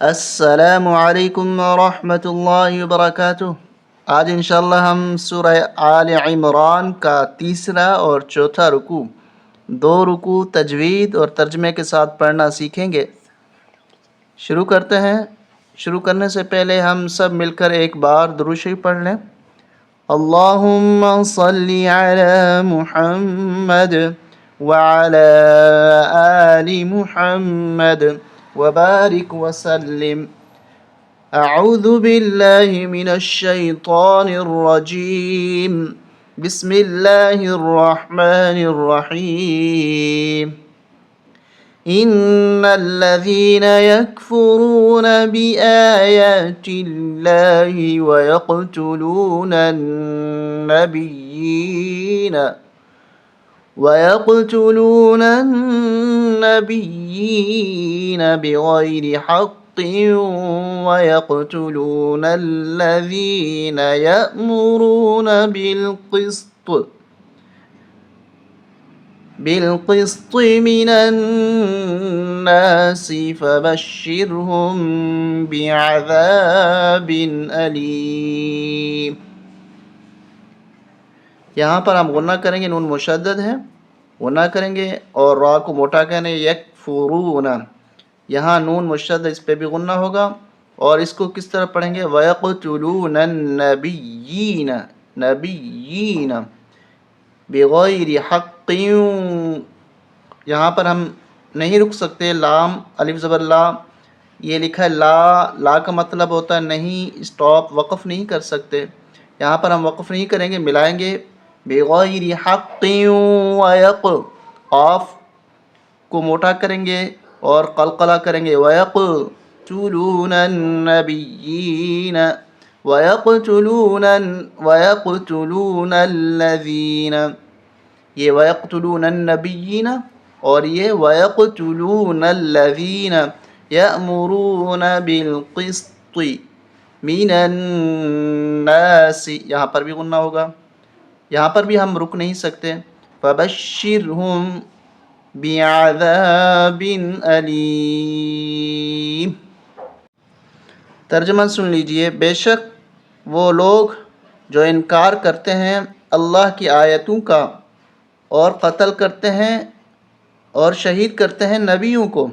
السلام علیکم ورحمۃ اللہ وبرکاتہ۔ آج انشاءاللہ ہم سورہ آل عمران کا تیسرا اور چوتھا رکوع، دو رکوع تجوید اور ترجمے کے ساتھ پڑھنا سیکھیں گے۔ شروع کرتے ہیں۔ شروع کرنے سے پہلے ہم سب مل کر ایک بار درود شریف پڑھ لیں۔ اللہم صلی علی محمد وعلی آل محمد وبارک وسلم۔ اعوذ باللہ من الشیطان الرجیم، بسم اللہ الرحمن الرحیم۔ ان الذین یکفرون بآیات اللہ ویقتلون النبیین بغیر حق ويقتلون الذين يأمرون بالقسط من الناس فبشرهم بعذاب أليم۔ یہاں پر ہم غنہ کریں گے، نون مشدد ہے، غنہ کریں گے اور را کو موٹا کہنے یکفرون، یہاں نون مشدد اس پہ بھی غنہ ہوگا۔ اور اس کو کس طرح پڑھیں گے؟ وَيَقْتُلُونَ النَّبِيِّينَ، نبیین بغیر حق، یہاں پر ہم نہیں رک سکتے، لام الف زبر لا، یہ لکھا ہے لا کا مطلب ہوتا ہے نہیں، اسٹاپ وقف نہیں کر سکتے، یہاں پر ہم وقف نہیں کریں گے، ملائیں گے بغیر حق قاف کو موٹا کریں گے اور قلقلہ کریں گے وَيَقْتُلُونَ النَّبِيِّينَ وَيَقْتُلُونَ الَّذِينَ، یہ وَيَقْتُلُونَ النَّبِيِّينَ اور یہ وَيَقْتُلُونَ الَّذِينَ يَأْمُرُونَ بِالْقِسْطِ مِنَ النَّاسِ، یہاں پر بھی غنہ ہوگا، یہاں پر بھی ہم رک نہیں سکتے۔ فَبَشِّرْهُمْ بعذاب علیم۔ ترجمہ سن لیجئے۔ بے شک وہ لوگ جو انکار کرتے ہیں اللہ کی آیتوں کا اور قتل کرتے ہیں اور شہید کرتے ہیں نبیوں کو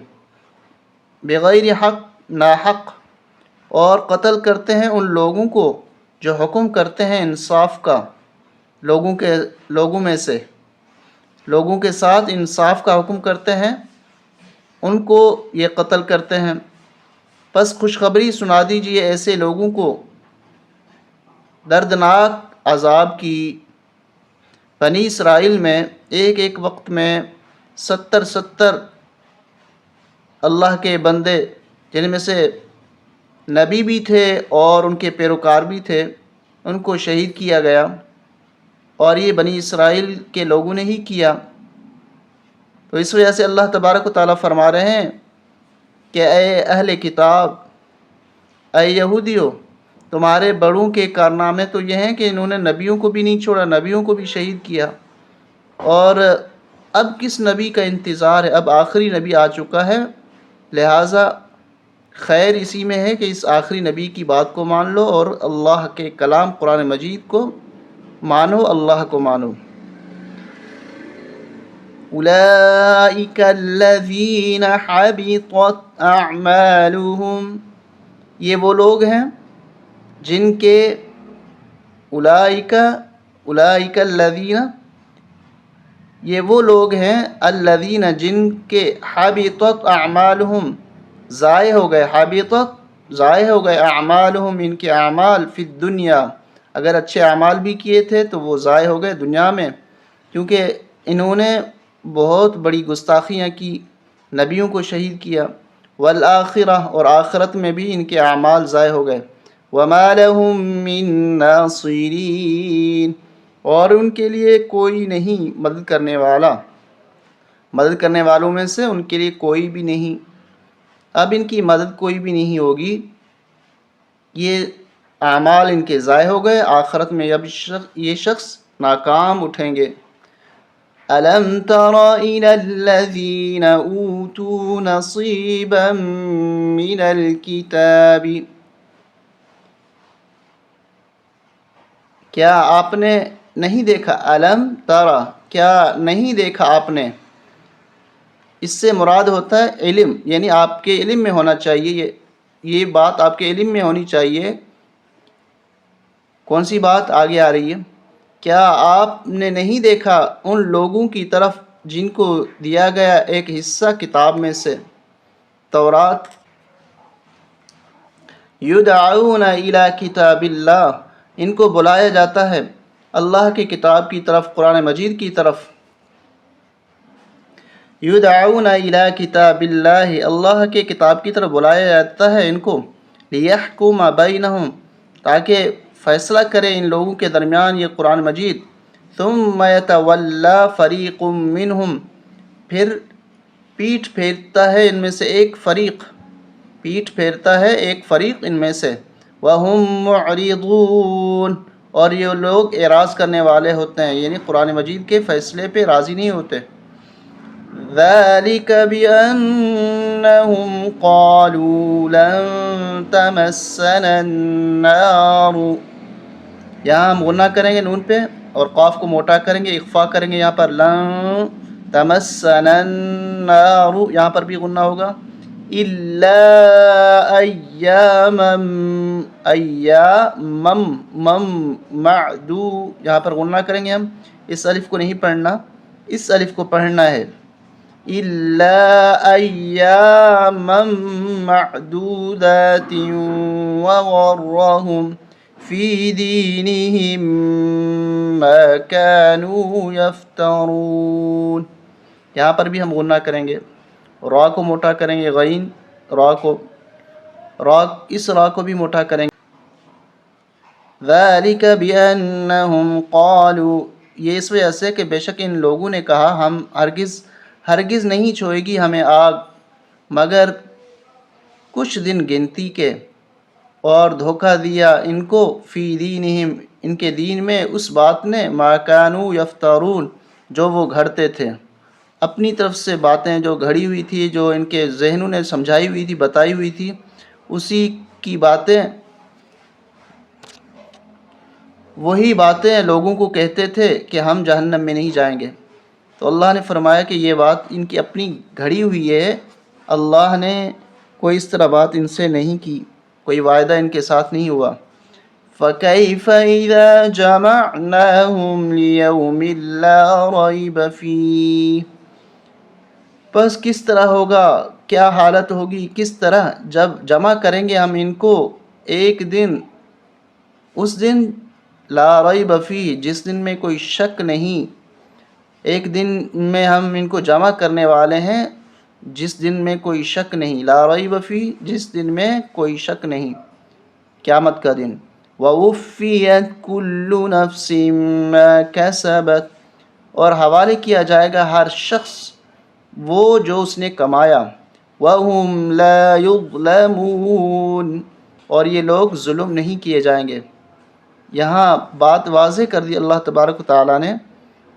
بغیر حق، ناحق، اور قتل کرتے ہیں ان لوگوں کو جو حکم کرتے ہیں انصاف کا، لوگوں میں سے لوگوں کے ساتھ انصاف کا حکم کرتے ہیں، ان کو یہ قتل کرتے ہیں۔ پس خوشخبری سنا دیجیے ایسے لوگوں کو دردناک عذاب کی۔ بنی اسرائیل میں ایک وقت میں 70 اللہ کے بندے، جن میں سے نبی بھی تھے اور ان کے پیروکار بھی تھے، ان کو شہید کیا گیا، اور یہ بنی اسرائیل کے لوگوں نے ہی کیا۔ تو اس وجہ سے اللہ تبارک و تعالیٰ فرما رہے ہیں کہ اے اہل کتاب، اے یہودیو، تمہارے بڑوں کے کارنامے تو یہ ہیں کہ انہوں نے نبیوں کو بھی نہیں چھوڑا، نبیوں کو بھی شہید کیا، اور اب کس نبی کا انتظار ہے؟ اب آخری نبی آ چکا ہے، لہٰذا خیر اسی میں ہے کہ اس آخری نبی کی بات کو مان لو اور اللہ کے کلام قرآن مجید کو مانو، اللہ کو مانو۔ اولئک الذین حبطت اعمالهم، یہ وہ لوگ ہیں جن کے اولئک الذین، یہ وہ لوگ ہیں الذین جن کے حبطت اعمالهم، ضائع ہو گئے، حبطت ضائع ہو گئے، اعمالهم ان کے اعمال، فی الدنیا، اگر اچھے اعمال بھی کیے تھے تو وہ ضائع ہو گئے دنیا میں، کیونکہ انہوں نے بہت بڑی گستاخیاں کی، نبیوں کو شہید کیا۔ والآخرہ، اور آخرت میں بھی ان کے اعمال ضائع ہو گئے۔ وما لهم من ناصرین، اور ان کے لیے کوئی نہیں مدد کرنے والا، مدد کرنے والوں میں سے ان کے لیے کوئی بھی نہیں، اب ان کی مدد کوئی بھی نہیں ہوگی، یہ اعمال ان کے ضائع ہو گئے، آخرت میں اب یہ شخص ناکام اٹھیں گے۔ ألم تر إلى الذين أوتوا نصيبا من الكتاب کیا آپ نے نہیں دیکھا؟ علم ترا کیا نہیں دیکھا آپ نے؟ اس سے مراد ہوتا ہے علم، یعنی آپ کے علم میں ہونا چاہیے، یہ بات آپ کے علم میں ہونی چاہیے۔ کون سی بات آگے آ رہی ہے؟ کیا آپ نے نہیں دیکھا ان لوگوں کی طرف جن کو دیا گیا ایک حصہ کتاب میں سے، تورات، یدعون الی کتاب اللہ، ان کو بلایا جاتا ہے اللہ کی کتاب کی طرف، قرآن مجید کی طرف۔ یدعون الی کتاب اللہ، اللہ کے کتاب کی طرف بلایا جاتا ہے ان کو، لیحکم بینہم، تاکہ فیصلہ کرے ان لوگوں کے درمیان یہ قرآن مجید۔ ثم یتولی فریق منہم، پھر پیٹھ پھیرتا ہے ان میں سے ایک فریق، پیٹھ پھیرتا ہے ایک فریق ان میں سے، وَهُمْ مُعْرِضُونَ، اور یہ لوگ اعراض کرنے والے ہوتے ہیں، یعنی قرآن مجید کے فیصلے پہ راضی نہیں ہوتے۔ ذَلِكَ بِأَنَّهُمْ قَالُوا لَن تَمَسَّنَا النَّارُ، یہاں ہم غنہ کریں گے نون پہ اور قاف کو موٹا کریں گے، اخفا کریں گے یہاں پر، لن تمسنا النار، یہاں پر بھی غنہ ہوگا، الا ایاما، ایاما معدو، یہاں پر غنہ کریں گے ہم، اس الف کو نہیں پڑھنا، اس الف کو پڑھنا ہے، الا ایاما معدودات وغرهم فی دینہم ما کانوا یفترون، یہاں پر بھی ہم غنہ کریں گے، را کو موٹا کریں گے، غین را کو، اس را کو بھی موٹا کریں گے۔ ذَلِكَ بِأَنَّهُمْ قَالُوا، یہ اس وجہ سے کہ بے شک ان لوگوں نے کہا ہم ہرگز نہیں چھوئے گی ہمیں آگ مگر کچھ دن گنتی کے، اور دھوکہ دیا ان کو فی دینہم، ان کے دین میں، اس بات نے، ما کانوا یفترون، جو وہ گھڑتے تھے، اپنی طرف سے باتیں جو گھڑی ہوئی تھی، جو ان کے ذہنوں نے سمجھائی ہوئی تھی، بتائی ہوئی تھی، اسی کی باتیں، وہی باتیں لوگوں کو کہتے تھے کہ ہم جہنم میں نہیں جائیں گے۔ تو اللہ نے فرمایا کہ یہ بات ان کی اپنی گھڑی ہوئی ہے، اللہ نے کوئی اس طرح بات ان سے نہیں کی، کوئی وعدہ ان کے ساتھ نہیں ہوا۔ فَكَيْفَ إِذَا جَمَعْنَاهُمْ لِيَوْمٍ لَا رَيْبَ فِيهِ، پس کس طرح ہوگا، کیا حالت ہوگی، کس طرح جب جمع کریں گے ہم ان کو ایک دن، اس دن لا ریب فیہ، جس دن میں کوئی شک نہیں، ایک دن میں ہم ان کو جمع کرنے والے ہیں جس دن میں کوئی شک نہیں، لا ریب فیہ، جس دن میں کوئی شک نہیں، قیامت کا دن۔ وَوُفِّيَتْ كُلُّ نَفْسٍ مَا كَسَبَتْ، اور حوالے کیا جائے گا ہر شخص وہ جو اس نے کمایا، وَهُمْ لَا يُظْلَمُونَ، اور یہ لوگ ظلم نہیں کیے جائیں گے۔ یہاں بات واضح کر دی اللہ تبارک و تعالیٰ نے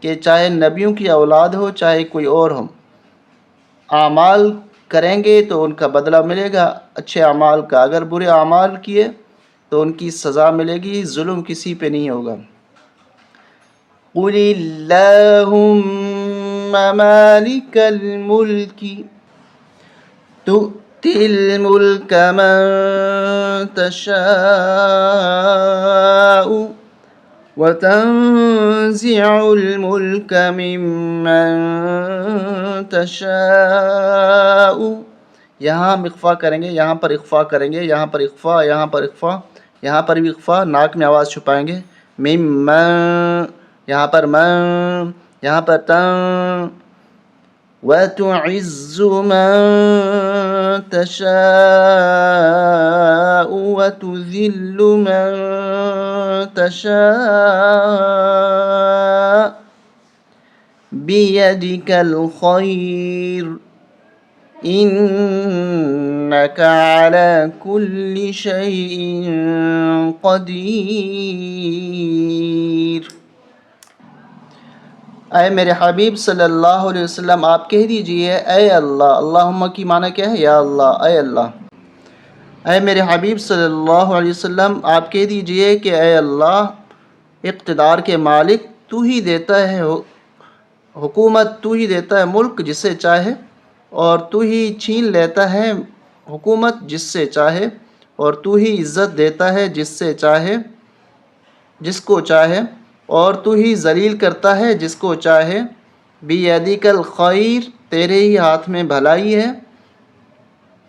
کہ چاہے نبیوں کی اولاد ہو، چاہے کوئی اور ہو، اعمال کریں گے تو ان کا بدلہ ملے گا اچھے اعمال کا، اگر برے اعمال کیے تو ان کی سزا ملے گی، ظلم کسی پہ نہیں ہوگا۔ قُلِ اللَّهُمَّ مَالِكَ الْمُلْكِ تُؤْتِي الْمُلْكَ مَن تَشَاءُ وَتَنزِعُ الْمُلْكَ مِمَّن تَشَاءُ، یہاں ہم اخفا کریں گے، یہاں پر اخفا کریں گے، یہاں پر اخفا، یہاں پر اخفا، یہاں پر بھی اخفا، ناک میں آواز چھپائیں گے، ممن، یہاں پر من، یہاں پر تن، وَتُعِزُّ مَن تَشَاءُ وَتُذِلُّ مَن تَشَاءُ بِيَدِكَ الْخَيْرُ إِنَّكَ عَلَى كُلِّ شَيْءٍ قَدِيرٌ۔ اے میرے حبیب صلی اللہ علیہ وسلم آپ کہہ دیجئے اے اللہ، اللہم کی معنی کیا ہے؟ یا اللہ، اے اللہ۔ اے میرے حبیب صلی اللہ علیہ وسلم آپ کہہ دیجئے کہ اے اللہ، اقتدار کے مالک تو ہی دیتا ہے حکومت، تو ہی دیتا ہے ملک جسے چاہے، اور تو ہی چھین لیتا ہے حکومت جس سے چاہے، اور تو ہی عزت دیتا ہے جس کو چاہے، اور تو ہی ذلیل کرتا ہے جس کو چاہے۔ بیدک الخیر، تیرے ہی ہاتھ میں بھلائی ہے۔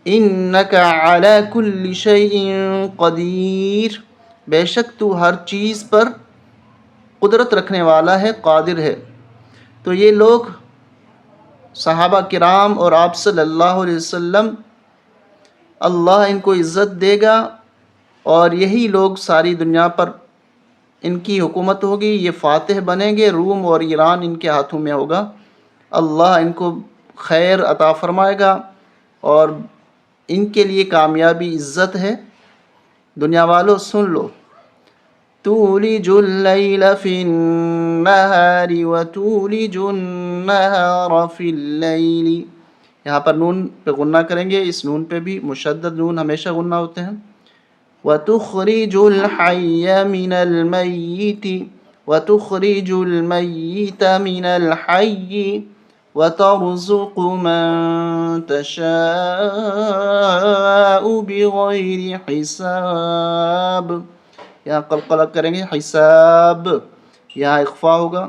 انک علی کل شیء قدیر، بے شک تو ہر چیز پر قدرت رکھنے والا ہے، قادر ہے۔ تو یہ لوگ صحابہ کرام اور آپ صلی اللہ علیہ وسلم، اللہ ان کو عزت دے گا، اور یہی لوگ ساری دنیا پر ان کی حکومت ہوگی، یہ فاتح بنیں گے، روم اور ایران ان کے ہاتھوں میں ہوگا۔ اللہ ان کو خیر عطا فرمائے گا، اور ان کے لیے کامیابی عزت ہے۔ دنیا والوں سن لو، تولج اللیل فی النہار وتولج النہار فی اللیل، یہاں پر نون پہ غنہ کریں گے، اس نون پہ بھی مشدد نون ہمیشہ غنہ ہوتے ہیں۔ وَتُخْرِجُ الْحَيَّ مِنَ الْمَيِّتِ وَتُخْرِجُ الْمَيِّتَ مِنَ الْحَيِّ وَتَرْزُقُ مَن تَشَاءُ بِغَيْرِ حِسَاب، یہاں قلقلہ کریں گے، حساب یہاں اخفا ہوگا۔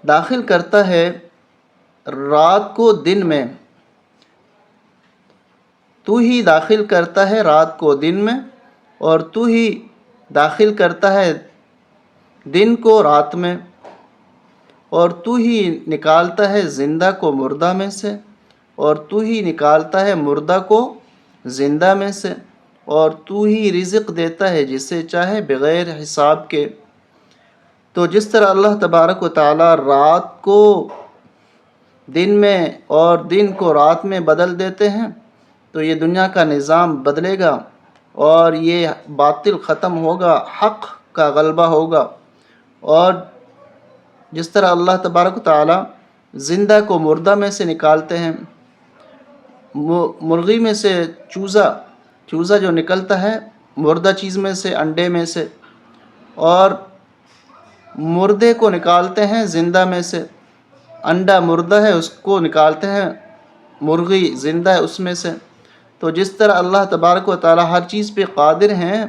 داخل کرتا ہے رات کو دن میں، تو ہی داخل کرتا ہے رات کو دن میں، اور تو ہی داخل کرتا ہے دن کو رات میں، اور تو ہی نکالتا ہے زندہ کو مردہ میں سے، اور تو ہی نکالتا ہے مردہ کو زندہ میں سے، اور تو ہی رزق دیتا ہے جسے چاہے بغیر حساب کے۔ تو جس طرح اللہ تبارک و تعالی رات کو دن میں اور دن کو رات میں بدل دیتے ہیں، تو یہ دنیا کا نظام بدلے گا، اور یہ باطل ختم ہوگا، حق کا غلبہ ہوگا۔ اور جس طرح اللہ تبارک و تعالی زندہ کو مردہ میں سے نکالتے ہیں، مرغی میں سے چوزا جو نکلتا ہے مردہ چیز میں سے، انڈے میں سے، اور مردے کو نکالتے ہیں زندہ میں سے، انڈا مردہ ہے اس کو نکالتے ہیں مرغی زندہ ہے اس میں سے۔ تو جس طرح اللہ تبارک و تعالی ہر چیز پہ قادر ہیں،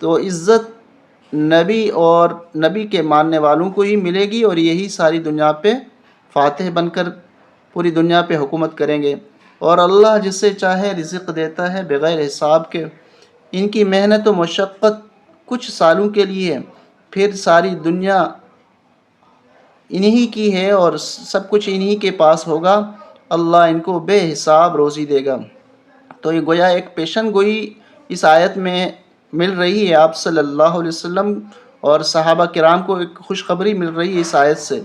تو عزت نبی اور نبی کے ماننے والوں کو ہی ملے گی، اور یہی ساری دنیا پہ فاتح بن کر پوری دنیا پہ حکومت کریں گے۔ اور اللہ جسے چاہے رزق دیتا ہے بغیر حساب کے۔ ان کی محنت و مشقت کچھ سالوں کے لیے ہے، پھر ساری دنیا انہی کی ہے، اور سب کچھ انہی کے پاس ہوگا۔ اللہ ان کو بے حساب روزی دے گا۔ تو یہ گویا ایک پیشن گوئی اس آیت میں مل رہی ہے آپ صلی اللہ علیہ وسلم، اور صحابہ کرام کو ایک خوشخبری مل رہی ہے اس آیت سے۔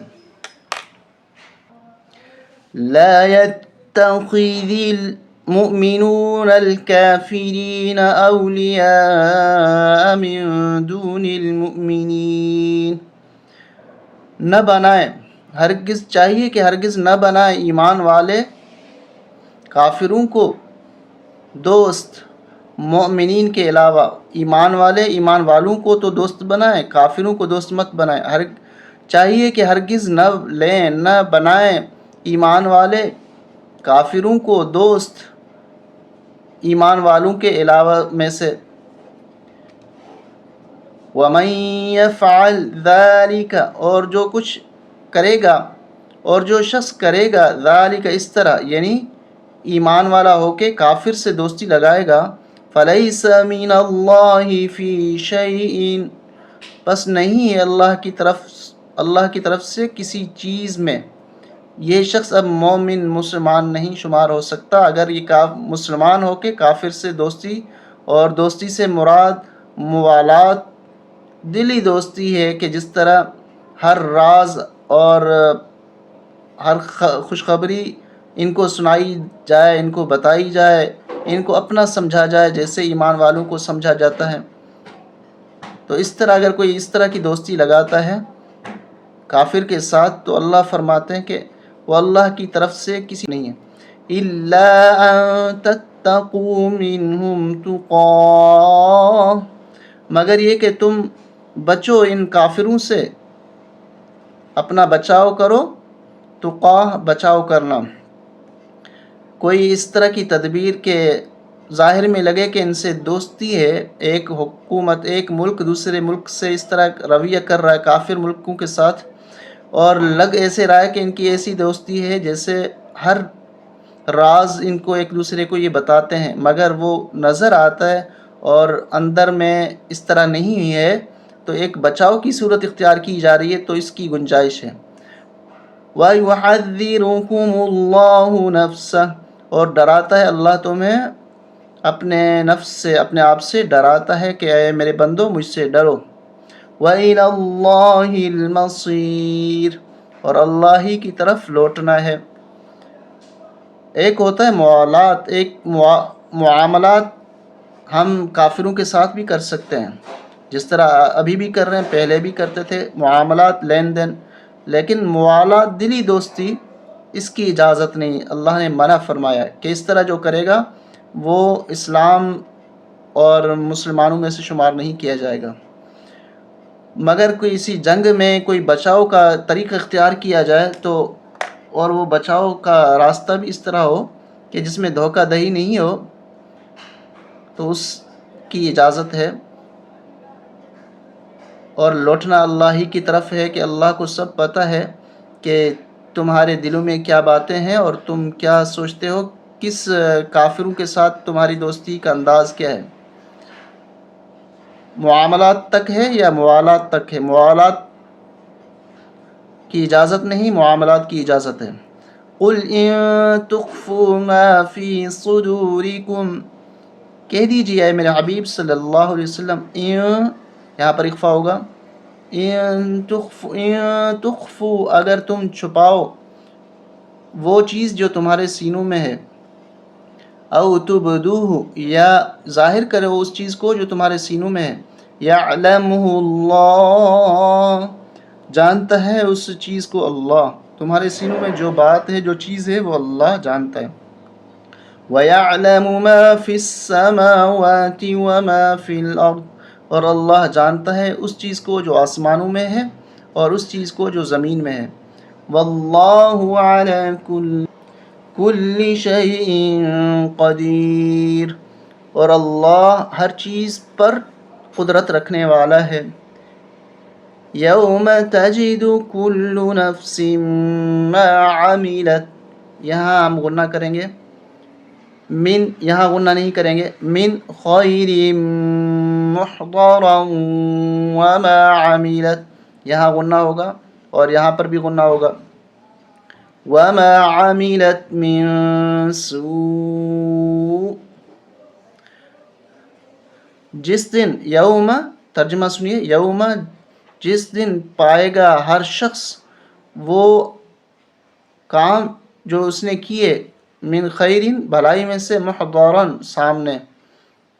لا يتخذ المؤمنون الكافرين أولياء من دون المؤمنين، نہ بنائیں، ہرگز چاہیے کہ ہرگز نہ بنائیں ایمان والے کافروں کو دوست مومنین کے علاوہ۔ ایمان والوں کو تو دوست بنائیں، کافروں کو دوست مت بنائیں۔ چاہیے کہ ہرگز نہ لیں، نہ بنائیں ایمان والے کافروں کو دوست ایمان والوں کے علاوہ میں سے۔ وَمَن يَفْعَلْ ذَلِكَ، اور جو کچھ کرے گا، اور جو شخص کرے گا ذَلِكَ اس طرح، یعنی ایمان والا ہو کے کافر سے دوستی لگائے گا، فَلَيْسَ مِنَ اللَّهِ فِي شَيْءٍ، پس نہیں ہے اللہ کی طرف سے کسی چیز میں۔ یہ شخص اب مومن مسلمان نہیں شمار ہو سکتا اگر یہ مسلمان ہو کے کافر سے دوستی، اور دوستی سے مراد موالات دلی دوستی ہے، کہ جس طرح ہر راز اور ہر خوشخبری ان کو سنائی جائے، ان کو بتائی جائے، ان کو اپنا سمجھا جائے، جیسے ایمان والوں کو سمجھا جاتا ہے۔ تو اس طرح اگر کوئی اس طرح کی دوستی لگاتا ہے کافر کے ساتھ تو اللہ فرماتے ہیں کہ وہ اللہ کی طرف سے کسی نہیں ہے الا ان تتقوا منهم تقا، مگر یہ کہ تم بچو ان کافروں سے، اپنا بچاؤ کرو، تقا بچاؤ کرنا۔ کوئی اس طرح کی تدبیر کے ظاہر میں لگے کہ ان سے دوستی ہے، ایک حکومت ایک ملک دوسرے ملک سے اس طرح رویہ کر رہا ہے کافر ملکوں کے ساتھ، اور لگ ایسے رہا ہے کہ ان کی ایسی دوستی ہے جیسے ہر راز ان کو ایک دوسرے کو یہ بتاتے ہیں، مگر وہ نظر آتا ہے اور اندر میں اس طرح نہیں ہے، تو ایک بچاؤ کی صورت اختیار کی جا رہی ہے، تو اس کی گنجائش ہے۔ وَيُحَذِّرُكُمُ اللَّهُ نَفْسَهُ، اور ڈراتا ہے اللہ تمہیں اپنے نفس سے، اپنے آپ سے ڈراتا ہے کہ اے میرے بندو مجھ سے ڈرو۔ وَإِلَى اللَّهِ الْمَصِيرُ، اور اللہ ہی کی طرف لوٹنا ہے۔ ایک ہوتا ہے معاملات، ایک معاملات ہم کافروں کے ساتھ بھی کر سکتے ہیں، جس طرح ابھی بھی کر رہے ہیں، پہلے بھی کرتے تھے، معاملات لین دین، لیکن موالات دلی دوستی اس کی اجازت نہیں، اللہ نے منع فرمایا کہ اس طرح جو کرے گا وہ اسلام اور مسلمانوں میں سے شمار نہیں کیا جائے گا۔ مگر کوئی اسی جنگ میں کوئی بچاؤ کا طریقہ اختیار کیا جائے تو، اور وہ بچاؤ کا راستہ بھی اس طرح ہو کہ جس میں دھوکہ دہی نہیں ہو، تو اس کی اجازت ہے۔ اور لوٹنا اللہ ہی کی طرف ہے کہ اللہ کو سب پتہ ہے کہ تمہارے دلوں میں کیا باتیں ہیں اور تم کیا سوچتے ہو، کس کافروں کے ساتھ تمہاری دوستی کا انداز کیا ہے۔ معاملات تک ہے یا موالات تک ہے؟ موالات کی اجازت نہیں، معاملات کی اجازت ہے۔ قُلْ إِن تُخْفُوا مَا فِي صُدُورِكُمْ، کہہ دیجیے اے میرے حبیب صلی اللہ علیہ وسلم، یہاں پر اخفا ہوگا، ان تخفوا، اگر تم چھپاؤ وہ چیز جو تمہارے سینوں میں ہے، او تبدوہ، یا ظاہر کرو اس چیز کو جو تمہارے سینوں میں ہے، یعلمہ اللہ، جانتا ہے اس چیز کو اللہ، تمہارے سینوں میں جو بات ہے جو چیز ہے وہ اللہ جانتا ہے۔ وَيَعْلَمُ مَا فِي السَّمَاوَاتِ وَمَا فِي الْأَرْضِ، اور اللہ جانتا ہے اس چیز کو جو آسمانوں میں ہے اور اس چیز کو جو زمین میں ہے۔ وَاللَّهُ عَلَى كُلِّ شَيْءٍ قَدِيرٌ، اور اللہ ہر چیز پر قدرت رکھنے والا ہے۔ يَوْمَ تَجِدُ كُلُّ نَفْسٍ مَا عَمِلَتْ، یہاں ہم غنہ کریں گے، من یہاں غنہ نہیں کریں گے، من خیر محضرا وما عملت، یہاں غنہ ہوگا اور یہاں پر بھی غنہ ہوگا، وما عملت من سوء، جس دن، یوم ترجمہ سنیے، یوم جس دن پائے گا ہر شخص وہ کام جو اس نے کیے، من خیرین بھلائی میں سے، محضرن سامنے،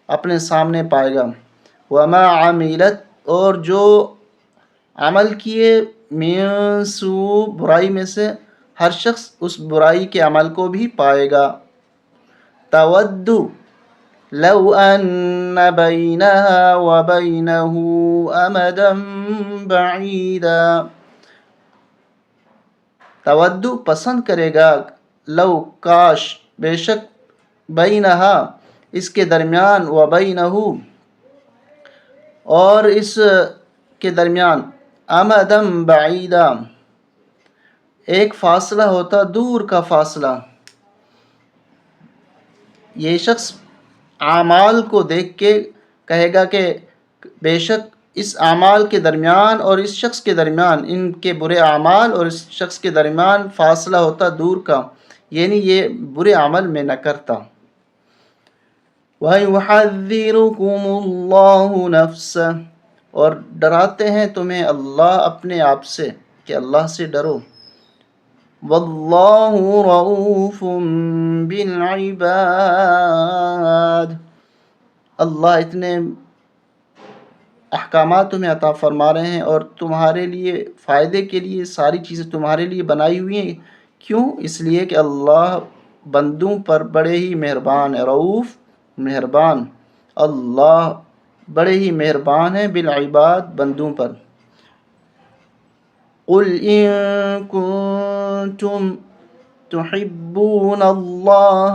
اپنے سامنے پائے گا، وما عملت اور جو عمل کیے، من سوء برائی میں سے، ہر شخص اس برائی کے عمل کو بھی پائے گا۔ تود لو ان بینہا وبینہ امدا بعیدا، تود پسند کرے گا، لو کاش، بے شک، بینہا اس کے درمیان، وبینہ اور اس کے درمیان، امدم بعیدا ایک فاصلہ ہوتا، دور کا فاصلہ۔ یہ شخص اعمال کو دیکھ کے کہے گا کہ بے شک اس اعمال کے درمیان اور اس شخص کے درمیان، ان کے برے اعمال اور اس شخص کے درمیان فاصلہ ہوتا دور کا، یعنی یہ برے عمل میں نہ کرتا۔ وَيُحَذِّرُكُمُ اللَّهُ نَفْسَهُ، اور ڈراتے ہیں تمہیں اللہ اپنے آپ سے کہ اللہ سے ڈرو۔ وَاللَّهُ رَءُوفٌ بِالْعِبَادِ، اللہ اتنے احکامات تمہیں عطا فرما رہے ہیں اور تمہارے لیے فائدے کے لیے ساری چیزیں تمہارے لیے بنائی ہوئی ہیں. کیوں؟ اس لیے کہ اللہ بندوں پر بڑے ہی مہربان ہے، رؤوف مہربان. اللہ بڑے ہی مہربان ہیں بالعباد بندوں پر. قل ان کنتم تحبون اللہ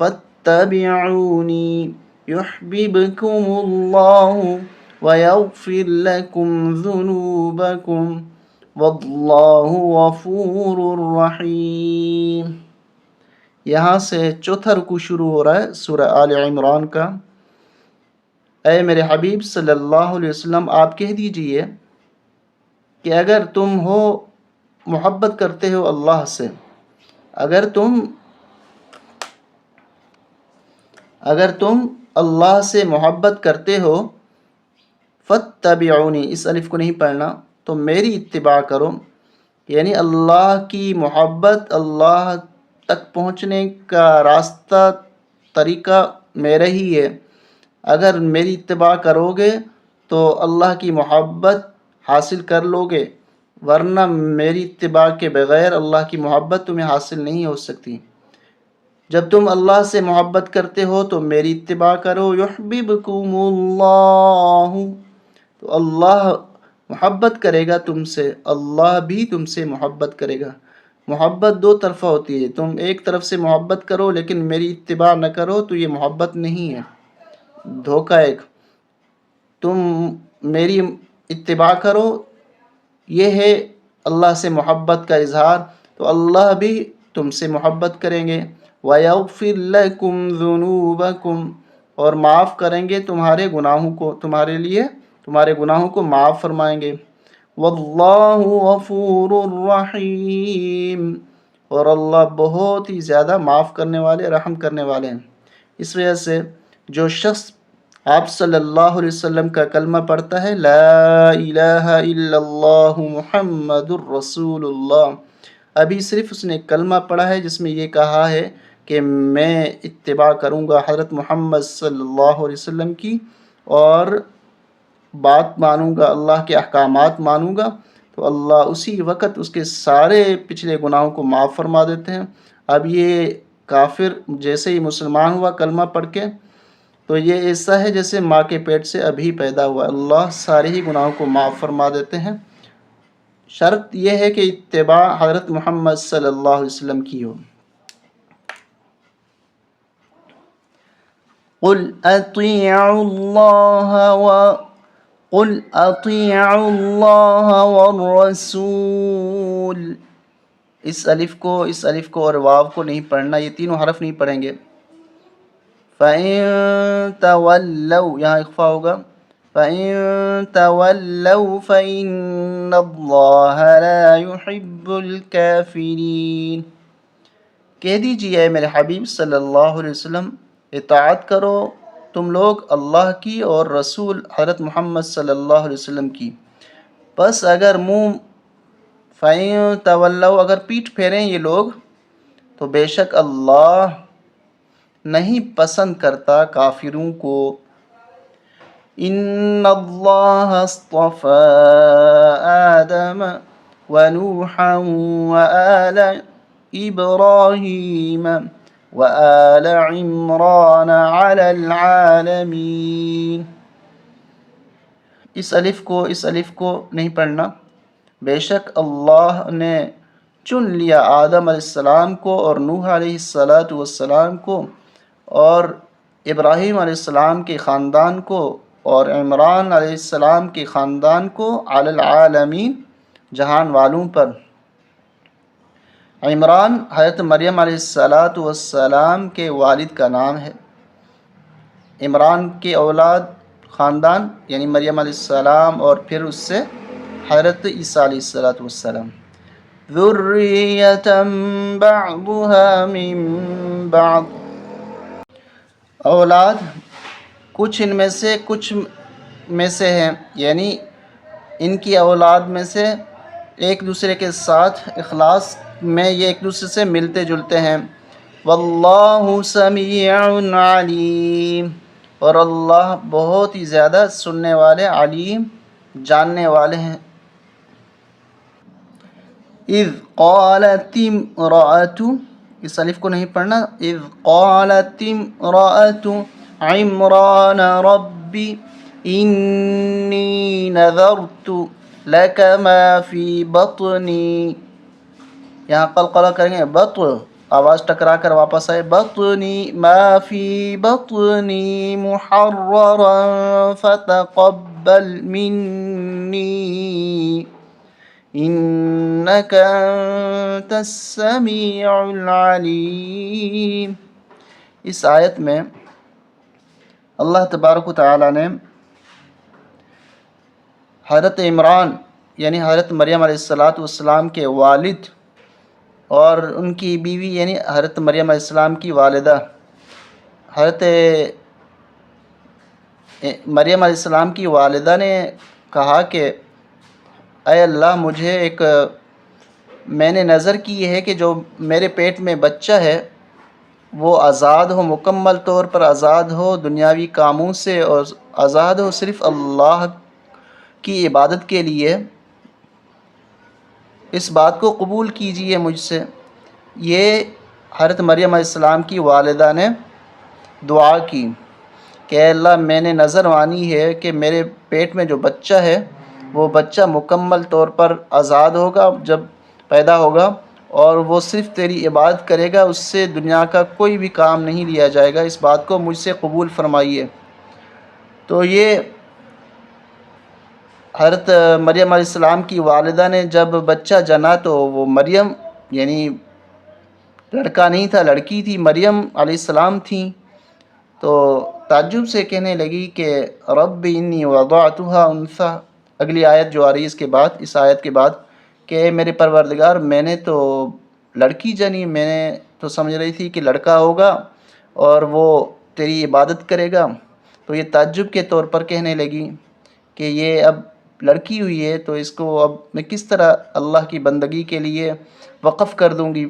فاتبعونی يحببكم الله ويغفر لكم ذنوبكم والله غفور رحیم. یہاں سے چوتھا رکوع شروع ہو رہا ہے سورہ آل عمران کا. اے میرے حبیب صلی اللہ علیہ وسلم، آپ کہہ دیجئے کہ اگر تم محبت کرتے ہو اللہ سے، اگر تم اللہ سے محبت کرتے ہو، فاتبعونی، اس الف کو نہیں پڑھنا، تو میری اتباع کرو. یعنی اللہ کی محبت، اللہ تک پہنچنے کا راستہ، طریقہ میرا ہی ہے. اگر میری اتباع کرو گے تو اللہ کی محبت حاصل کر لو گے، ورنہ میری اتباع کے بغیر اللہ کی محبت تمہیں حاصل نہیں ہو سکتی. جب تم اللہ سے محبت کرتے ہو تو میری اتباع کرو. یحببکم اللہ، تو اللہ محبت کرے گا تم سے، اللہ بھی تم سے محبت کرے گا. محبت دو طرفہ ہوتی ہے. تم ایک طرف سے محبت کرو لیکن میری اتباع نہ کرو تو یہ محبت نہیں ہے، دھوکہ ایک. تم میری اتباع کرو، یہ ہے اللہ سے محبت کا اظہار، تو اللہ بھی تم سے محبت کریں گے. وَيَغْفِرْ لَكُمْ ذُنُوبَكُمْ، اور معاف کریں گے تمہارے گناہوں کو، تمہارے لیے تمہارے گناہوں کو معاف فرمائیں گے. وَاللَّهُ غَفُورٌ رَحِيمٌ، اور اللہ بہت ہی زیادہ معاف کرنے والے، رحم کرنے والے ہیں. اس وجہ سے جو شخص آپ صلی اللہ علیہ وسلم کا کلمہ پڑھتا ہے، لا الہ الا اللہ محمد الرسول اللہ، ابھی صرف اس نے کلمہ پڑھا ہے جس میں یہ کہا ہے کہ میں اتباع کروں گا حضرت محمد صلی اللہ علیہ وسلم کی، اور بات مانوں گا، اللہ کے احکامات مانوں گا، تو اللہ اسی وقت اس کے سارے پچھلے گناہوں کو معاف فرما دیتے ہیں. اب یہ کافر جیسے ہی مسلمان ہوا کلمہ پڑھ کے، تو یہ ایسا ہے جیسے ماں کے پیٹ سے ابھی پیدا ہوا. اللہ سارے ہی گناہوں کو معاف فرما دیتے ہیں. شرط یہ ہے کہ اتباع حضرت محمد صلی اللہ علیہ وسلم کی ہو. قل اطیعوا اللہ والرسول، اس الف کو اور واو کو نہیں پڑھنا، یہ تینوں حرف نہیں پڑھیں گے. فَإِن تَوَلَّوْا، یہاں اخفا ہوگا. فَإِن تَوَلَّوْا فَإِنَّ اللَّهَ لَا يُحِبُّ الْكَافِرِينَ. کہہ دیجئے اے میرے حبیب صلی اللہ علیہ وسلم، اطاعت کرو تم لوگ اللہ کی اور رسول حضرت محمد صلی اللہ علیہ وسلم کی. بس اگر فَإِن تَوَلَّوْا، اگر پیٹھ پھیریں یہ لوگ، تو بے شک اللہ نہیں پسند کرتا کافروں کو. ان اللہ اصطفى آدم ونوحا وآل ابراہیم وآل عمران علی العالمین. اس الف کو نہیں پڑھنا. بے شک اللہ نے چن لیا آدم علیہ السلام کو اور نوح علیہ السلام کو اور ابراہیم علیہ السلام کے خاندان کو اور عمران علیہ السلام کے خاندان کو، علی العالمین، جہان والوں پر. عمران حضرت مریم علیہ السلام کے والد کا نام ہے. عمران کے اولاد خاندان یعنی مریم علیہ السلام اور پھر اس سے حضرت عیسیٰ علیہ السلام. ذُرِّيَّةً بَعْضُهَا مِن بَعْضٍ، اولاد کچھ میں سے ہیں، یعنی ان کی اولاد میں سے ایک دوسرے کے ساتھ اخلاص میں یہ ایک دوسرے سے ملتے جلتے ہیں. واللہ سمیع علیم، اور اللہ بہت ہی زیادہ سننے والے، علیم جاننے والے ہیں۔ اذ قالت امرأۃ، اس الف کو نہیں پڑھنا، اذ قالت امرأۃ عمران ربی انی نذرت لک ما فی بطنی، یہاں قلقلہ کریں گے، بطن آواز ٹکرا کر واپس آئے، بطنی ما فی بطنی محررا فتقبل منی انک انت السمیع العلیم۔ اس آیت میں اللہ تبارک و تعالی نے حضرت عمران یعنی حضرت مریم علیہ السلام کے والد اور ان کی بیوی یعنی حضرت مریم علیہ السلام کی والدہ حضرت مریم علیہ السلام کی والدہ نے کہا کہ اے اللہ، مجھے میں نے نظر کی ہے کہ جو میرے پیٹ میں بچہ ہے وہ آزاد ہو، مکمل طور پر آزاد ہو دنیاوی کاموں سے، اور آزاد ہو صرف اللہ کی عبادت کے لیے۔ اس بات کو قبول کیجئے مجھ سے۔ یہ حضرت مریم علیہ السلام کی والدہ نے دعا کی کہ اے اللہ، میں نے نظر مانی ہے کہ میرے پیٹ میں جو بچہ ہے وہ بچہ مکمل طور پر آزاد ہوگا جب پیدا ہوگا، اور وہ صرف تیری عبادت کرے گا، اس سے دنیا کا کوئی بھی کام نہیں لیا جائے گا، اس بات کو مجھ سے قبول فرمائیے۔ تو یہ حضرت مریم علیہ السلام کی والدہ نے جب بچہ جنا تو وہ مریم یعنی لڑکا نہیں تھا، لڑکی تھی، مریم علیہ السلام تھیں، تو تعجب سے کہنے لگی کہ رب انی وضعتها انثی، اگلی آیت جو آ رہی ہے اس آیت کے بعد، کہ میرے پروردگار میں نے تو لڑکی جنی، میں نے تو سمجھ رہی تھی کہ لڑکا ہوگا اور وہ تیری عبادت کرے گا۔ تو یہ تعجب کے طور پر کہنے لگی کہ یہ اب لڑکی ہوئی ہے تو اس کو اب میں کس طرح اللہ کی بندگی کے لیے وقف کر دوں گی،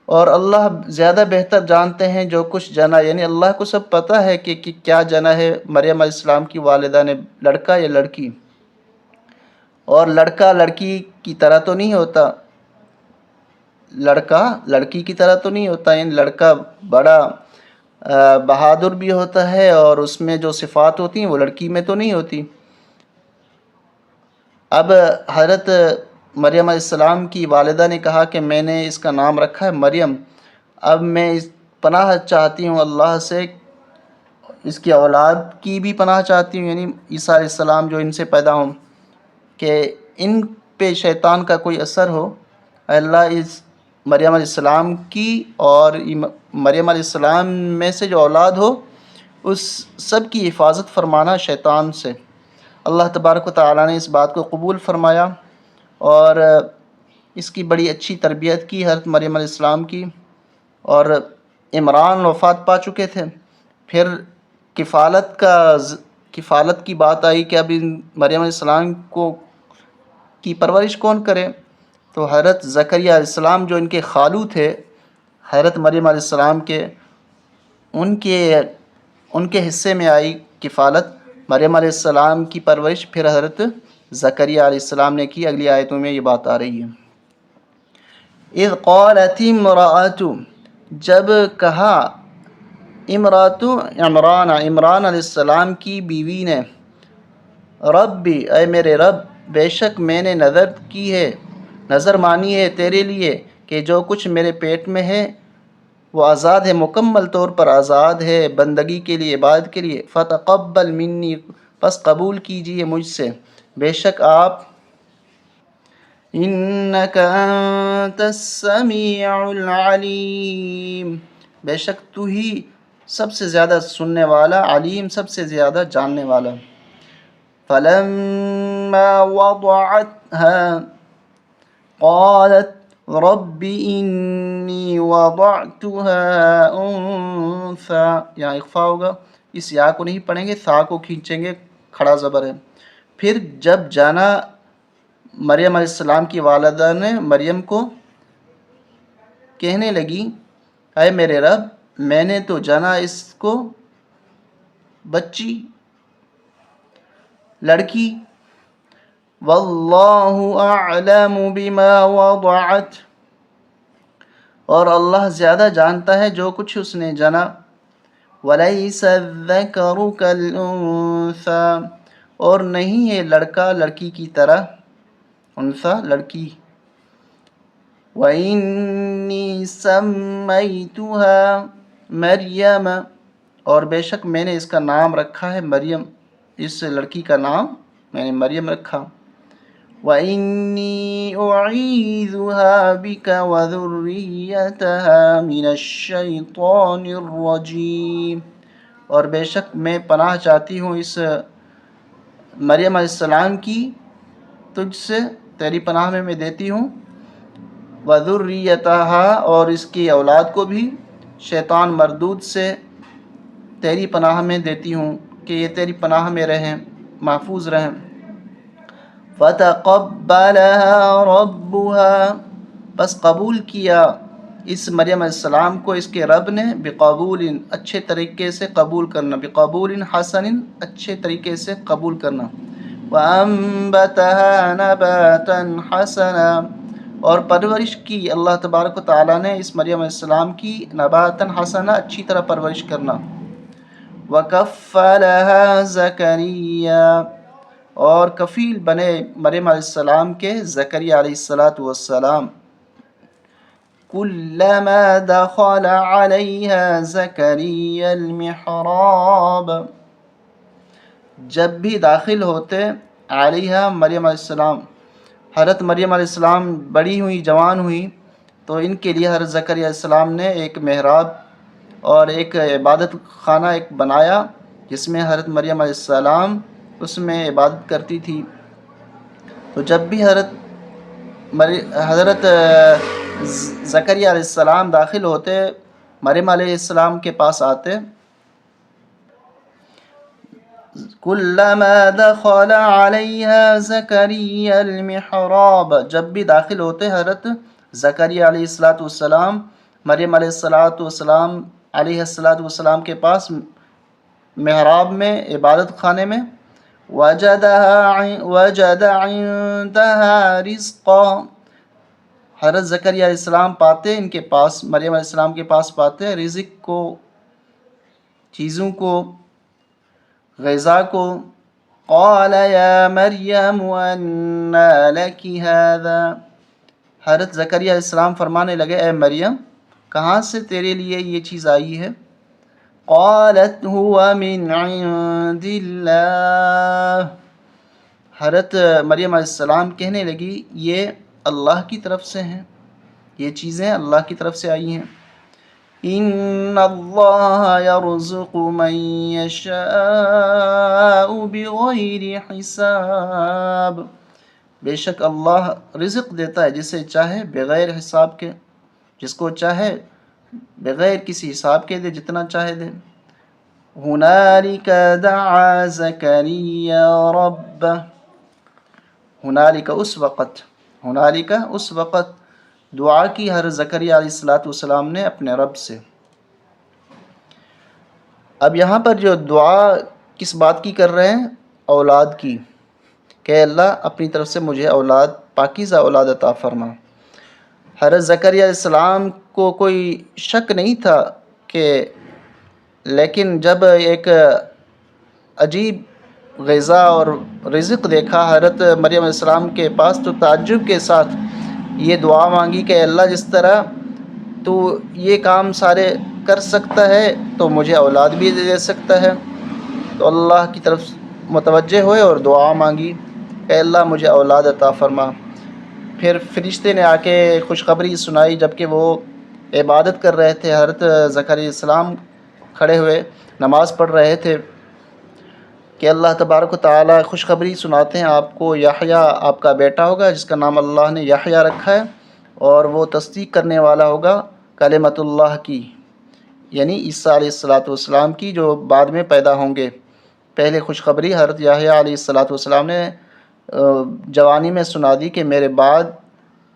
اور اللہ زیادہ بہتر جانتے ہیں جو کچھ جنا، یعنی اللہ کو سب پتہ ہے کہ کیا جنا ہے مریم علیہ السلام کی والدہ نے، لڑکا یا لڑکی۔ اور لڑکا لڑکی کی طرح تو نہیں ہوتا، لڑکا لڑکی کی طرح تو نہیں ہوتا، یعنی لڑکا بڑا بہادر بھی ہوتا ہے اور اس میں جو صفات ہوتی ہیں وہ لڑکی میں تو نہیں ہوتی۔ اب حضرت مریم علیہ السلام کی والدہ نے کہا کہ میں نے اس کا نام رکھا ہے مریم، اب میں پناہ چاہتی ہوں اللہ سے، اس کی اولاد کی بھی پناہ چاہتی ہوں، یعنی عیسیٰ علیہ السلام جو ان سے پیدا ہوں، کہ ان پہ شیطان کا کوئی اثر ہو، اے اللہ اس مریم علیہ السلام کی اور مریم علیہ السلام میں سے جو اولاد ہو اس سب کی حفاظت فرمانا شیطان سے۔ اللہ تبارک و تعالیٰ نے اس بات کو قبول فرمایا اور اس کی بڑی اچھی تربیت کی حضرت مریم علیہ السلام کی، اور عمران وفات پا چکے تھے۔ پھر کفالت کی بات آئی کہ اب مریم علیہ السلام کی پرورش کون کرے، تو حضرت زکریا علیہ السلام جو ان کے خالو تھے حضرت مریم علیہ السلام کے، ان کے حصے میں آئی کفالت مریم علیہ السلام کی پرورش، پھر حضرت زکریا علیہ السلام نے کی۔ اگلی آیتوں میں یہ بات آ رہی ہے۔ اذ قالت امرأۃ، جب کہا عمران علیہ السلام کی بیوی نے، ربی اے میرے رب، بے شک میں نے نظر مانی ہے تیرے لیے کہ جو کچھ میرے پیٹ میں ہے وہ آزاد ہے، مکمل طور پر آزاد ہے بندگی کے لیے، عبادت کے لیے، فتقبل منی، پس قبول کیجئے مجھ سے، بے شک آپ انک انت السمیع العلیم، بے شک تو ہی سب سے زیادہ سننے والا، علیم سب سے زیادہ جاننے والا۔ فلما وضعتها قالت رب انی وضعتها انثى، یہاں اخفا ہوگا، اس یا کو نہیں پڑھیں گے، ثا کو کھینچیں گے، کھڑا زبر ہے۔ پھر جب جانا مریم علیہ السلام کی والدہ نے مریم کو، کہنے لگی اے میرے رب، میں نے تو جانا اس کو بچی، لڑکی. واللہ اعلم بما وضعت، اور اللہ زیادہ جانتا ہے جو کچھ اس نے جنا. ولیس الذکر کالانثی، اور نہیں ہے لڑکا لڑکی کی طرح. انثی لڑکی. وَإِنِّي سَمَّيْتُهَا مریم، اور بے شک میں نے اس کا نام رکھا ہے مریم، اس لڑکی کا نام میں نے مریم رکھا. وَإِنِّي أُعِيذُهَا بِكَ وَذُرِّيَّتَهَا مِنَ الشَّيْطَانِ الرَّجِيمِ، اور بے شک میں پناہ چاہتی ہوں اس مریم علیہ السلام کی تجھ سے، تیری پناہ میں دیتی ہوں. وَذُرِّيَّتَهَا، اور اس کی اولاد کو بھی شیطان مردود سے تیری پناہ میں دیتی ہوں کہ یہ تیری پناہ میں رہیں، محفوظ رہیں. فَتَقَبَّلَهَا رَبُّهَا، بس قبول کیا اس مریم علیہ السلام کو اس کے رب نے. بقبول، اچھے طریقے سے قبول کرنا. بقبول حسن، اچھے طریقے سے قبول کرنا. وَأَنبَتَهَا نَبَاتًا حَسَنًا، اور پرورش کی اللہ تبارک و تعالیٰ نے اس مریم علیہ السلام کی نباتاً حسنا، اچھی طرح پرورش کرنا. وَكَفَّلَهَا زَكَرِيَّا، اور کفیل بنے مریم علیہ السلام کے زکریا علیہ السلام. كُلَّمَا دَخَلَ عَلَيْهَا زَكَرِيَّا الْمِحْرَابَ، جب بھی داخل ہوتے علیہا مریم علیہ السلام، حضرت مریم علیہ السلام بڑی ہوئی، جوان ہوئی، تو ان کے لیے حضرت زکریا علیہ السلام نے ایک محراب اور ایک عبادت خانہ ایک بنایا، جس میں حضرت مریم علیہ السلام اس میں عبادت کرتی تھی. تو جب بھی حضرت زکریا علیہ السلام داخل ہوتے، مریم علیہ السلام کے پاس آتے. کلما دخل علیہا زکریا المحراب، جب بھی داخل ہوتے حضرت زکریا علیہ السلام مریم علیہ السلام کے پاس محراب میں، عبادت خانے میں. وجد عندها رزقا، حضرت زکریا علیہ السلام پاتے ان کے پاس، مریم علیہ السلام کے پاس پاتے رزق کو، چیزوں کو، غذا کو. قال یا مریم انا لک هذا، حضرت زکریا علیہ السلام فرمانے لگے اے مریم کہاں سے تیرے لیے یہ چیز آئی ہے؟ قالت هو من عند اللہ، حضرت مریم علیہ السلام کہنے لگی یہ اللہ کی طرف سے ہیں، یہ چیزیں اللہ کی طرف سے آئی ہیں. ان اللہ یرزق من یشاء بغیر حساب، بے شک اللہ رزق دیتا ہے جسے چاہے بغیر حساب کے، جس کو چاہے بغیر کسی حساب کے دے، جتنا چاہے دے. ہنالک دعا زکریا ربہ، ہنالک اس وقت دعا کی حضرت زکریا علیہ السلام نے اپنے رب سے. اب یہاں پر جو دعا کس بات کی کر رہے ہیں؟ اولاد کی، کہ اللہ اپنی طرف سے مجھے اولاد، پاکیزہ اولاد عطا فرما. حضرت زکریا علیہ السلام کو کوئی شک نہیں تھا کہ، لیکن جب ایک عجیب غذا اور رزق دیکھا حضرت مریم علیہ السلام کے پاس، تو تعجب کے ساتھ یہ دعا مانگی کہ اللہ جس طرح تو یہ کام سارے کر سکتا ہے تو مجھے اولاد بھی دے سکتا ہے. تو اللہ کی طرف متوجہ ہوئے اور دعا مانگی کہ اللہ مجھے اولاد عطا فرما. پھر فرشتے نے آ کے خوشخبری سنائی جبکہ وہ عبادت کر رہے تھے، حضرت زکریا علیہ السلام کھڑے ہوئے نماز پڑھ رہے تھے، کہ اللہ تبارک و تعالیٰ خوشخبری سناتے ہیں آپ کو، یحییٰ آپ کا بیٹا ہوگا جس کا نام اللہ نے یحییٰ رکھا ہے، اور وہ تصدیق کرنے والا ہوگا کلمت اللہ کی، یعنی عیسیٰ علیہ السلام کی، جو بعد میں پیدا ہوں گے. پہلے خوشخبری حضرت یحییٰ علیہ السلام نے جوانی میں سنا دی کہ میرے بعد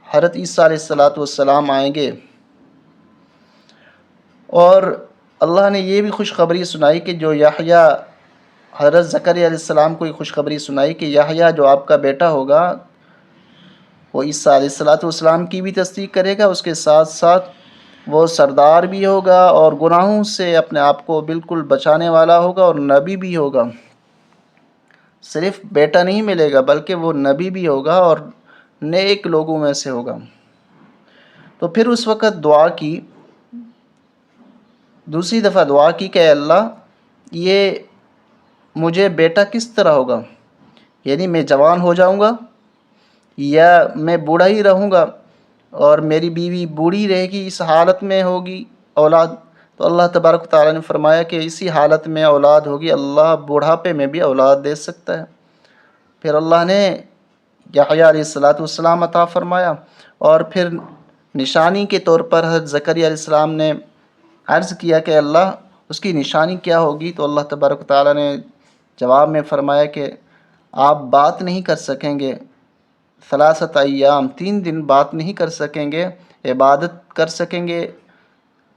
حضرت عیسیٰ علیہ السلام آئیں گے. اور اللہ نے یہ بھی خوشخبری سنائی کہ جو یحییٰ حضرت زکریا علیہ السلام کو یہ خوشخبری سنائی کہ یحییٰ جو آپ کا بیٹا ہوگا وہ عیسیٰ علیہ السلام کی بھی تصدیق کرے گا، اس کے ساتھ ساتھ وہ سردار بھی ہوگا اور گناہوں سے اپنے آپ کو بالکل بچانے والا ہوگا اور نبی بھی ہوگا۔ صرف بیٹا نہیں ملے گا بلکہ وہ نبی بھی ہوگا اور نیک لوگوں میں سے ہوگا۔ تو پھر اس وقت دعا کی، دوسری دفعہ دعا کی کہ اے اللہ یہ مجھے بیٹا کس طرح ہوگا، یعنی میں جوان ہو جاؤں گا یا میں بوڑھا ہی رہوں گا اور میری بیوی بوڑھی رہے گی، اس حالت میں ہوگی اولاد؟ تو اللہ تبارک و تعالیٰ نے فرمایا کہ اسی حالت میں اولاد ہوگی، اللہ بوڑھاپے میں بھی اولاد دے سکتا ہے۔ پھر اللہ نے یحییٰ علیہ السلام عطا فرمایا، اور پھر نشانی کے طور پر حضرت زکریا علیہ السلام نے عرض کیا کہ اللہ اس کی نشانی کیا ہوگی؟ تو اللہ تبارک و تعالیٰ نے جواب میں فرمایا کہ آپ بات نہیں کر سکیں گے، 3 ایام 3 دن بات نہیں کر سکیں گے، عبادت کر سکیں گے،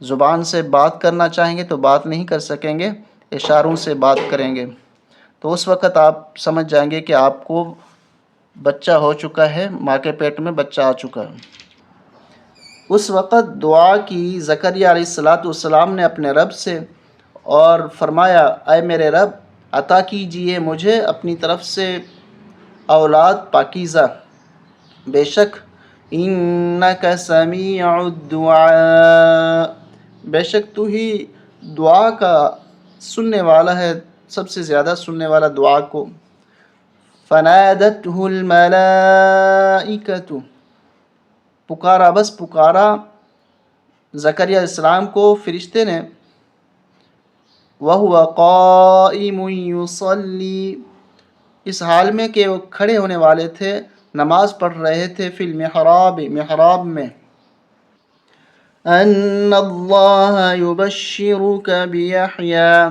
زبان سے بات کرنا چاہیں گے تو بات نہیں کر سکیں گے، اشاروں سے بات کریں گے۔ تو اس وقت آپ سمجھ جائیں گے کہ آپ کو بچہ ہو چکا ہے، ماں کے پیٹ میں بچہ آ چکا ہے۔ اس وقت دعا کی زکریا علیہ السلام نے اپنے رب سے اور فرمایا اے میرے رب عطا کیجئے مجھے اپنی طرف سے اولاد پاکیزہ، بے شک انک سمیع الدعاء، بے شک تو ہی دعا کا سننے والا ہے، سب سے زیادہ سننے والا دعا کو۔ فنادته الملائکۃ، پکارا، بس پکارا زکریا علیہ السلام کو فرشتے نے، وَهُوَ قَائِمٌ يُصَلِّي، اس حال میں کہ وہ کھڑے ہونے والے تھے، نماز پڑھ رہے تھے، فی المحراب، محراب میں، ان اللہ یبشرک بیحییٰ،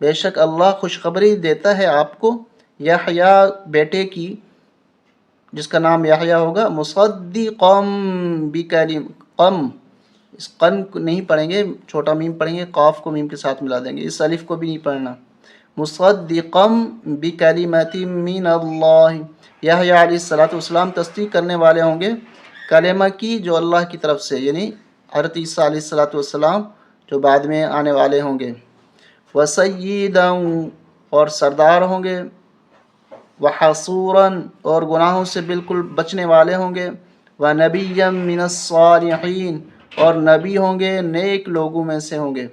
بے شک اللہ خوشخبری دیتا ہے آپ کو یحییٰ بیٹے کی، جس کا نام یحییٰ ہوگا، مصدقا قم، اس قن کو نہیں پڑھیں گے، چھوٹا میم پڑھیں گے، قاف کو میم کے ساتھ ملا دیں گے، اس الف کو بھی نہیں پڑھنا، مصدقا بکلمۃ من اللہ، یحییٰ علیہ السلام تصدیق کرنے والے ہوں گے کلمہ کی جو اللہ کی طرف سے، یعنی حضرت عیسیٰ علیہ السلام جو بعد میں آنے والے ہوں گے، وسیدا، اور سردار ہوں گے، وحصورا، اور گناہوں سے بالکل بچنے والے ہوں گے، ونبیا من الصالحین، اور نبی ہوں گے، نیک لوگوں میں سے ہوں گے۔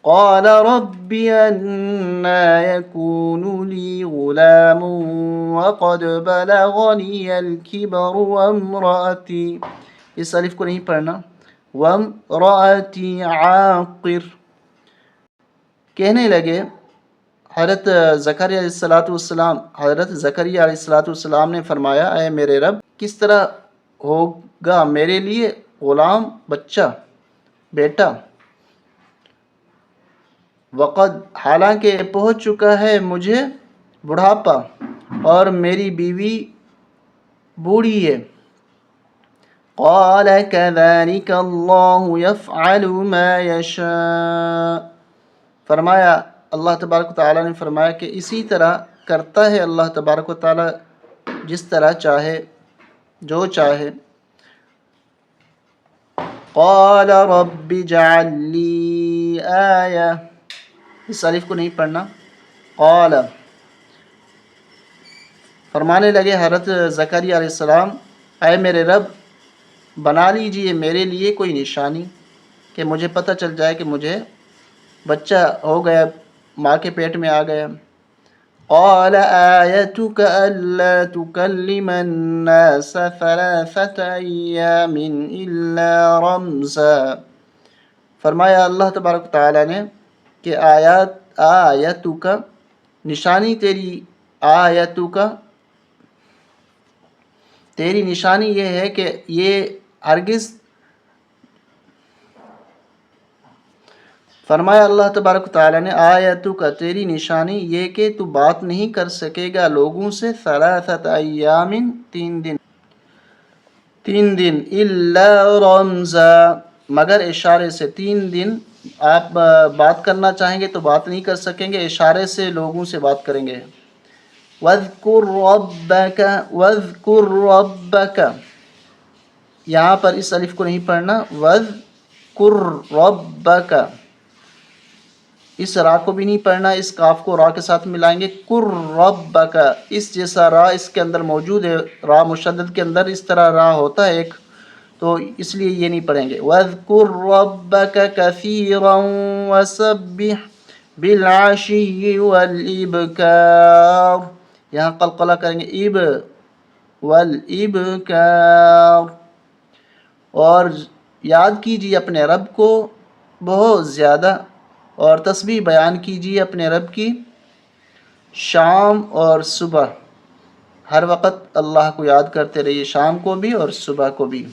قال رب أنا يكون لي غلام وقد بلغني الكبر وامرأتي، اس الف کو نہیں پڑھنا، وامرأتي عاقر، کہنے لگے حضرت زکریا علیہ السلام نے فرمایا اے میرے رب کس طرح ہوگا میرے لیے غلام، بچہ، بیٹا، وقد، حالانکہ پہنچ چکا ہے مجھے بڑھاپا اور میری بیوی بوڑھی ہے۔ قال كذلك الله يفعل ما يشاء، فرمایا اللہ تبارک و تعالیٰ نے فرمایا کہ اسی طرح کرتا ہے اللہ تبارک و تعالیٰ جس طرح چاہے، جو چاہے۔ قال رب اجعل لي آیہ، اس الف کو نہیں پڑھنا، قال، فرمانے لگے حضرت زکریا علیہ السلام اے میرے رب بنا لیجئے میرے لیے کوئی نشانی کہ مجھے پتہ چل جائے کہ مجھے بچہ ہو گیا، ماں کے پیٹ میں آ گیا۔ قال آیتک الا تکلم الناس 3 ایام الا رمزا، فرمایا اللہ تبارک تعالیٰ نے کہ آیتک، نشانی تیری، آیتک، تیری نشانی یہ ہے کہ یہ ہرگز، فرمایا اللہ تبارک تعالیٰ نے آیتک، تیری نشانی یہ کہ تو بات نہیں کر سکے گا لوگوں سے، 3 ایام، 3 دن، الا رمزا، مگر اشارے سے، 3 دن آپ بات کرنا چاہیں گے تو بات نہیں کر سکیں گے، اشارے سے لوگوں سے بات کریں گے۔ وَاذْكُرْ رَبَّكَ وَاذْكُرْ رَبَّكَ، یہاں پر اس الف کو نہیں پڑھنا، وَاذْكُرْ رَبَّكَ، اس را کو بھی نہیں پڑھنا، اس کاف کو را کے ساتھ ملائیں گے، کر ربک، اس جیسا را اس کے اندر موجود ہے، را مشدد کے اندر اس طرح را ہوتا ہے ایک، تو اس لیے یہ نہیں پڑھیں گے۔ وَاذْكُرْ رَبَّكَ كَثِيرًا وَسَبِّحْ بِالْعَشِيِّ وَالْإِبْكَارِ، یہاں قلقلہ کریں گے، اب والابکار، اور یاد کیجیے اپنے رب کو بہت زیادہ، اور تسبیح بیان کیجیے اپنے رب کی شام اور صبح، ہر وقت اللہ کو یاد کرتے رہیے، شام کو بھی اور صبح کو بھی۔